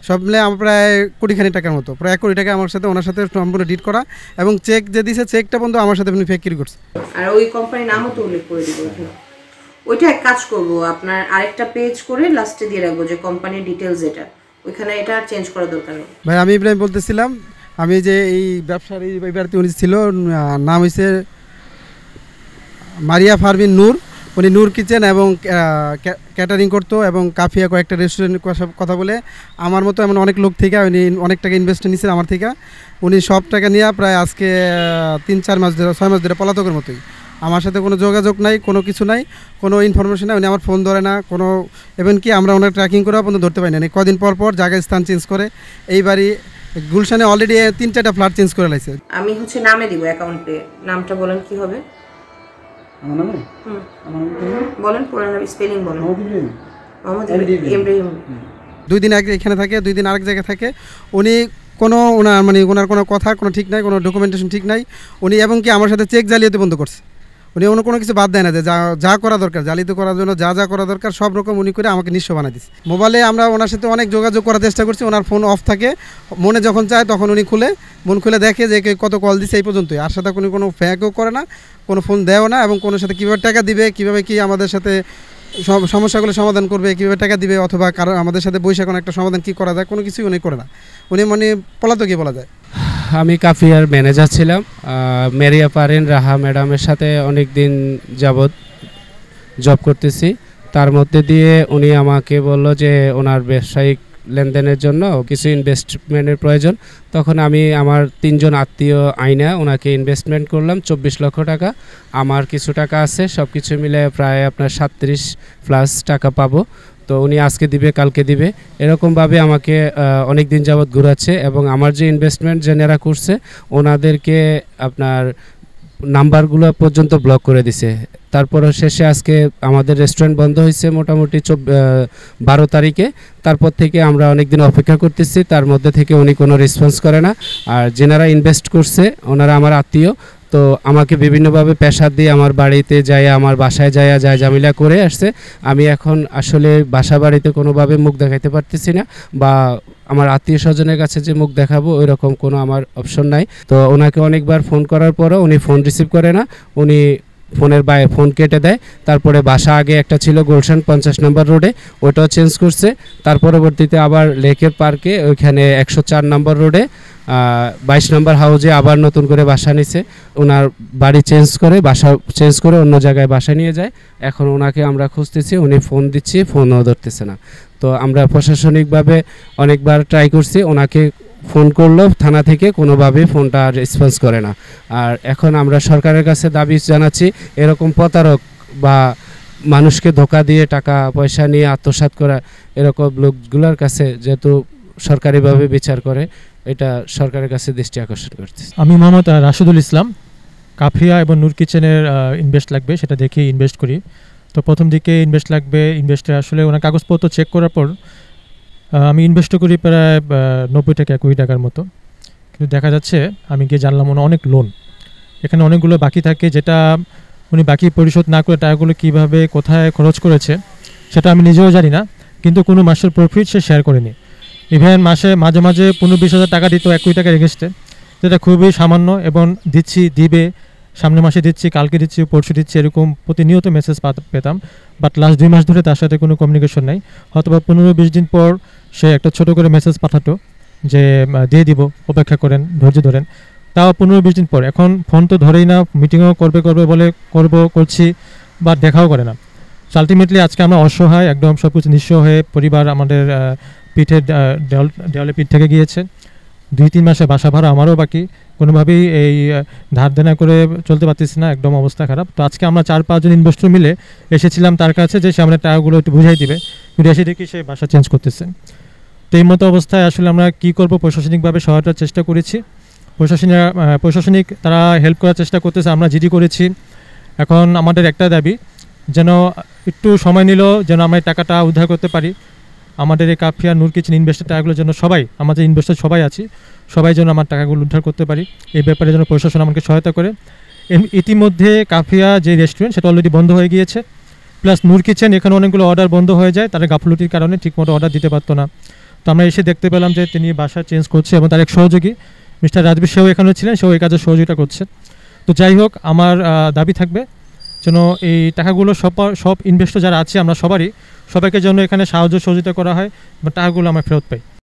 সব মিলে আমার প্রায় কোটিখানি টাকার মতো, প্রায় 1 কোটি টাকা আমার সাথে ওনার সাথে সম্পূর্ণ ডিট করা, এবং চেক যে দিয়েছে চেকটা বন্ধু আমার সাথে উনি ফেক করছে। আর ওই কোম্পানির নামও তো উল্লেখ করে দিব এখানে। ওইটা এক কাজ করব, আপনার আরেকটা পেজ করে লাস্টে দিয়ে রাখবো যে কোম্পানির ডিটেলস, এটা ওইখানে এটা আর চেঞ্জ করার দরকার নেই। ভাই আমি ইব্রাহিম বলতেছিলাম, আমি যে এই ব্যবসার এই ব্যাপারে উনি ছিল, নাম হয়েছে মারিয়া ফারবিন নূর। উনি নূর কিচেন এবং ক্যাটারিং করতো, এবং কাফিয়া কয়েকটা রেস্টুরেন্ট কথা বলে আমার মতো এমন অনেক লোক থেকে উনি অনেক টাকা ইনভেস্ট নিয়েছেন আমার থেকে। উনি সব টাকা নিয়ে প্রায় আজকে 3-4 মাস ধরে 6 মাস ধরে পলাতকের মতোই, আমার সাথে কোনো যোগাযোগ নাই, কোনো কিছু নাই, কোনো ইনফরমেশন নাই। উনি আমার ফোন ধরে না, কোনো ইভেন কি আমরা ওনার ট্র্যাকিং করেও পর্যন্ত ধরতে পারি না। কদিন পর পর জায়গায় স্থান চেঞ্জ করে, এইবারই গুলশানে অলরেডি 3-4টা ফ্ল্যাট চেঞ্জ করে লাইছে। আমি নামে দিব অ্যাকাউন্টে, নামটা বলেন কি হবে? আমার নামে বলেন, পুরো নাম স্পেলিং বলেন। মোহাম্মদ ইব্রাহিম। 2 দিন আগে এখানে থাকে, 2 দিন আরেক জায়গায় থাকে। উনি কোনো ওনার কোনো কথা কোনো ঠিক নাই, কোনো ডকুমেন্টেশন ঠিক নাই। উনি এবং কি আমার সাথে চেক জালিয়াতি বন্ধ করছে। উনি অন্য কোনো কিছু বাদ দেয় না, যে যা করা দরকার জালিয়াতি করার জন্য যা করা দরকার সব রকম উনি করে আমাকে নিঃস্ব বানাই দিচ্ছে। মোবাইলে আমরা ওনার সাথে অনেক যোগাযোগ করার চেষ্টা করছি, ওনার ফোন অফ থাকে, মনে যখন চায় তখন উনি মন খুলে দেখে যে কত কল দিচ্ছে, এই পর্যন্তই। আর সাথে উনি কোনো ফ্যাকও করে না, কোনো ফোন দেয়ও না, এবং কোনো সাথে কীভাবে টাকা দিবে, কীভাবে কি আমাদের সাথে সমস্যাগুলো সমাধান করবে, কীভাবে টাকা দিবে, অথবা কারো আমাদের সাথে বৈশা কোনো একটা সমাধান কী করা যায়, কোনো কিছুই উনি করে না। উনি পলাতকই বলা যায়। আমি কাফিয়ার ম্যানেজার ছিলাম। মেরিয়া পারিন রাহা ম্যাডামের সাথে অনেক দিন যাবৎ জব করতেছি। তার মধ্যে দিয়ে উনি আমাকে বলল যে ওনার ব্যবসায়িক লেনদেনের জন্য কিছু ইনভেস্টমেন্টের প্রয়োজন। তখন আমি আমার 3 জন আত্মীয় আইনা ওনাকে ইনভেস্টমেন্ট করলাম 24 লক্ষ টাকা। আমার কিছু টাকা আছে, সব কিছু মিলে প্রায় আপনার 37+ টাকা পাবো। তো উনি আজকে দিবে, কালকে দিবে, এরকমভাবে আমাকে অনেক দিন যাবৎ ঘুরাচ্ছে। এবং আমার যে ইনভেস্টমেন্ট যারা করছে ওনাদেরকে আপনার নাম্বারগুলো পর্যন্ত ব্লক করে দিছে। তারপরে শেষে আজকে আমাদের রেস্টুরেন্ট বন্ধ হয়েছে মোটামুটি 12 তারিখে। তারপর থেকে আমরা অনেক দিন অপেক্ষা করতেছি, তার মধ্যে থেকে উনি কোনো রেসপন্স করে না। আর যেনারা ইনভেস্ট করছে ওনারা আমার আত্মীয়, তো আমাকে বিভিন্নভাবে প্রেশার দিয়ে আমার বাড়িতে যায়, আমার বাসায় যায় ঝামেলা করে আসছে। আমি এখন আসলে বাসা বাড়িতে কোনোভাবে মুখ দেখাইতে পারতেছি না, বা আমার আত্মীয় স্বজনের কাছে যে মুখ দেখাবো ওই রকম কোনো আমার অপশন নাই। তো ওনাকে অনেকবার ফোন করার পরও উনি ফোন রিসিভ করে না, উনি ফোনের বাইরে ফোন কেটে দেয়। তারপরে বাসা আগে একটা ছিল গুলশান 50 নম্বর রোডে, ওটাও চেঞ্জ করছে। তার পরবর্তীতে আবার লেকের পার্কে ওইখানে 104 নম্বর রোডে 22 নম্বর হাউজে আবার নতুন করে বাসা নিছে। ওনার বাড়ি চেঞ্জ করে, বাসা চেঞ্জ করে অন্য জায়গায় বাসা নিয়ে যায়। এখন ওনাকে আমরা খুঁজতেছি, উনি ফোন দিচ্ছি, ফোনও ধরতেছে না। তো আমরা প্রশাসনিকভাবে অনেকবার ট্রাই করছি, ওনাকে ফোন করলো থানা থেকে, কোনোভাবে ফোনটা রেসপন্স করে না। আর এখন আমরা সরকারের কাছে দাবি জানাচ্ছি, এরকম প্রতারক বা মানুষকে ধোকা দিয়ে টাকা পয়সা নিয়ে আত্মসাৎ করা এরকম লোকগুলোর কাছে যেহেতু সরকারিভাবে বিচার করে, এটা সরকারের কাছে দৃষ্টি আকর্ষণ করছে। আমি মোহাম্মদ রাশিদুল ইসলাম। কাফিয়া এবং নূর কিচেনের ইনভেস্ট লাগবে, সেটা দেখে ইনভেস্ট করি। তো প্রথম দিকে ইনভেস্ট লাগবে, ইনভেস্টে আসলে ওনার কাগজপত্র চেক করার পর আমি ইনভেস্ট করি প্রায় 90 থেকে 1 কোটি টাকার মতো। কিন্তু দেখা যাচ্ছে আমি গিয়ে জানলাম ওনার অনেক লোন, এখানে অনেকগুলো বাকি থাকে, যেটা উনি বাকি পরিশোধ না করে টাকাগুলো কীভাবে কোথায় খরচ করেছে সেটা আমি নিজেও জানি না। কিন্তু কোনো মাসের প্রফিট সে শেয়ার করেনি। ইভেন মাসে মাঝে মাঝে 15-20 হাজার টাকা দিত 1 কোটি টাকার এগেনস্টে, যেটা খুবই সামান্য। এবং দিবে, সামনের মাসে দিচ্ছি, কালকে দিচ্ছি, পরশু দিচ্ছি, এরকম প্রতিনিয়ত মেসেজ পেতাম। বাট লাস্ট 2 মাস ধরে তার সাথে কোনো কমিউনিকেশন নাই। হয়তো 15-20 দিন পর সে একটা ছোটো করে মেসেজ পাঠাতো যে দিয়ে দিব, অপেক্ষা করেন, ধৈর্য ধরেন। তাও 15-20 দিন পর, এখন ফোন তো ধরেই না, মিটিংও করবে বলে করছি, বাট দেখাও করে না। সো আলটিমেটলি আজকে আমরা অসহায়, একদম সব কিছু নিঃস্ব হয়ে, পরিবার আমাদের পিঠের দেওয়ালে পিঠ থেকে গিয়েছে। 2-3 মাসে বাসা ভাড়া আমারও বাকি, কোনোভাবেই এই ধার দেনা করে চলতে পারতেছি না, একদম অবস্থা খারাপ। তো আজকে আমরা 4-5 জন ইনভেস্টর মিলে এসেছিলাম তার কাছে, যে সে আমাদের টাকাগুলো একটু বুঝাই দিবে, কিন্তু এসে দেখি সে বাসা চেঞ্জ করতেছে। তো এই মতো অবস্থায় আসলে আমরা কী করব, প্রশাসনিকভাবে সহায়তার চেষ্টা করেছি, প্রশাসনিক তারা হেল্প করার চেষ্টা করতেছে, আমরা জিডি করেছি। এখন আমাদের একটা দাবি, যেন একটু সময় নিল, যেন আমরা এই টাকাটা উদ্ধার করতে পারি। আমাদের এই কাফিয়া নূর কিচেন ইনভেস্টের টাকাগুলো যেন সবাই, আমাদের ইনভেস্টর সবাই আছি, সবাই যেন আমার টাকাগুলো উদ্ধার করতে পারি, এই ব্যাপারে যেন প্রশাসন আমাকে সহায়তা করে। ইতিমধ্যে কাফিয়া যে রেস্টুরেন্ট সেটা অলরেডি বন্ধ হয়ে গিয়েছে, প্লাস নূর কিচেন এখানে অনেকগুলো অর্ডার বন্ধ হয়ে যায়, তারা গাফলতির কারণে ঠিকমতো অর্ডার দিতে পারতো না। তো আমরা এসে দেখতে পেলাম যে তিনি বাসা চেঞ্জ করছে এবং তার এক সহযোগী মিস্টার রাজবীর সেও এখানে ছিলেন, সেও এই কাজে সহযোগিতা করছে। তো যাই হোক, আমার দাবি থাকবে যেন এই টাকাগুলো সব ইনভেস্টর যারা আছে আমরা সবাইকে যেন এখানে সাহায্য সহযোগিতা করা হয় এবং টাকাগুলো আমরা ফেরত পাই।